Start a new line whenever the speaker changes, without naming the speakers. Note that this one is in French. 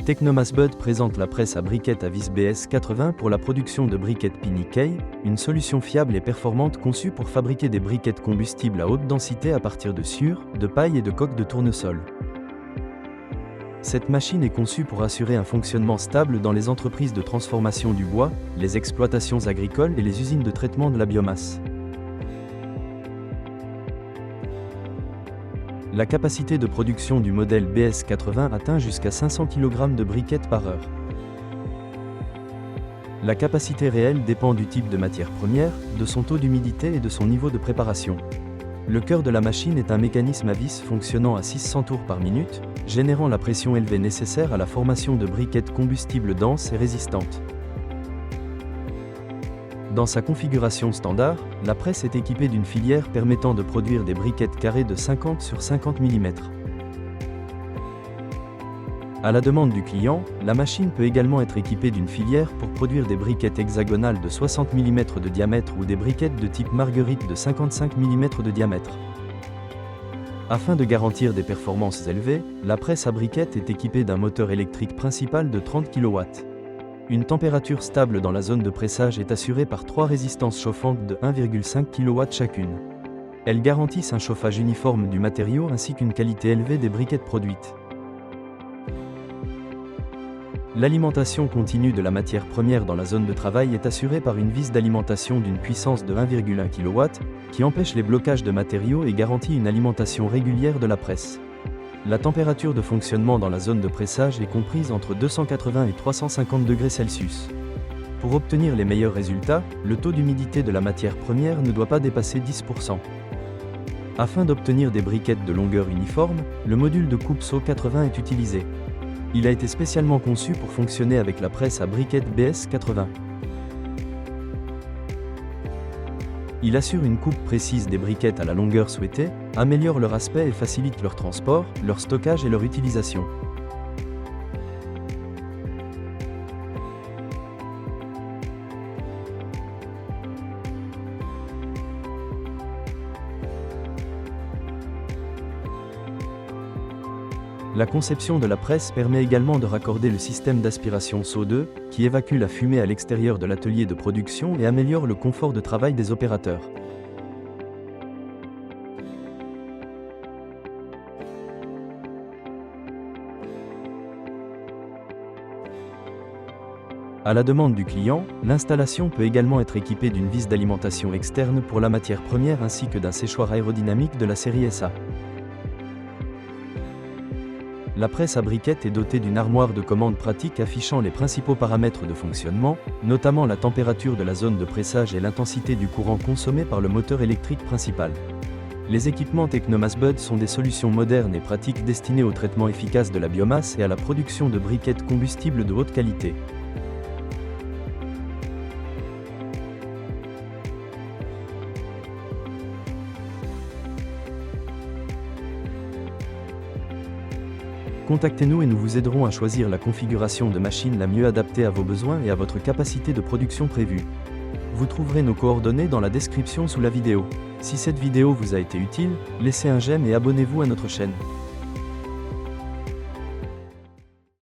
Technomasbud présente la presse à briquettes à vis BS80 pour la production de briquettes Pinnick, une solution fiable et performante conçue pour fabriquer des briquettes combustibles à haute densité à partir de sciure, de paille et de coques de tournesol. Cette machine est conçue pour assurer un fonctionnement stable dans les entreprises de transformation du bois, les exploitations agricoles et les usines de traitement de la biomasse. La capacité de production du modèle BS80 atteint jusqu'à 500 kg de briquettes par heure. La capacité réelle dépend du type de matière première, de son taux d'humidité et de son niveau de préparation. Le cœur de la machine est un mécanisme à vis fonctionnant à 600 tours par minute, générant la pression élevée nécessaire à la formation de briquettes combustibles denses et résistantes. Dans sa configuration standard, la presse est équipée d'une filière permettant de produire des briquettes carrées de 50 sur 50 mm. À la demande du client, la machine peut également être équipée d'une filière pour produire des briquettes hexagonales de 60 mm de diamètre ou des briquettes de type marguerite de 55 mm de diamètre. Afin de garantir des performances élevées, la presse à briquettes est équipée d'un moteur électrique principal de 30 kW. Une température stable dans la zone de pressage est assurée par 3 résistances chauffantes de 1,5 kW chacune. Elles garantissent un chauffage uniforme du matériau ainsi qu'une qualité élevée des briquettes produites. L'alimentation continue de la matière première dans la zone de travail est assurée par une vis d'alimentation d'une puissance de 1,1 kW, qui empêche les blocages de matériaux et garantit une alimentation régulière de la presse. La température de fonctionnement dans la zone de pressage est comprise entre 280 et 350 degrés Celsius. Pour obtenir les meilleurs résultats, le taux d'humidité de la matière première ne doit pas dépasser 10%. Afin d'obtenir des briquettes de longueur uniforme, le module de coupe SO80 est utilisé. Il a été spécialement conçu pour fonctionner avec la presse à briquettes BS80. Il assure une coupe précise des briquettes à la longueur souhaitée, améliore leur aspect et facilite leur transport, leur stockage et leur utilisation. La conception de la presse permet également de raccorder le système d'aspiration SO2, qui évacue la fumée à l'extérieur de l'atelier de production et améliore le confort de travail des opérateurs. À la demande du client, l'installation peut également être équipée d'une vis d'alimentation externe pour la matière première ainsi que d'un séchoir aérodynamique de la série SA. La presse à briquettes est dotée d'une armoire de commande pratique affichant les principaux paramètres de fonctionnement, notamment la température de la zone de pressage et l'intensité du courant consommé par le moteur électrique principal. Les équipements Technomasbud sont des solutions modernes et pratiques destinées au traitement efficace de la biomasse et à la production de briquettes combustibles de haute qualité. Contactez-nous et nous vous aiderons à choisir la configuration de machine la mieux adaptée à vos besoins et à votre capacité de production prévue. Vous trouverez nos coordonnées dans la description sous la vidéo. Si cette vidéo vous a été utile, laissez un j'aime et abonnez-vous à notre chaîne.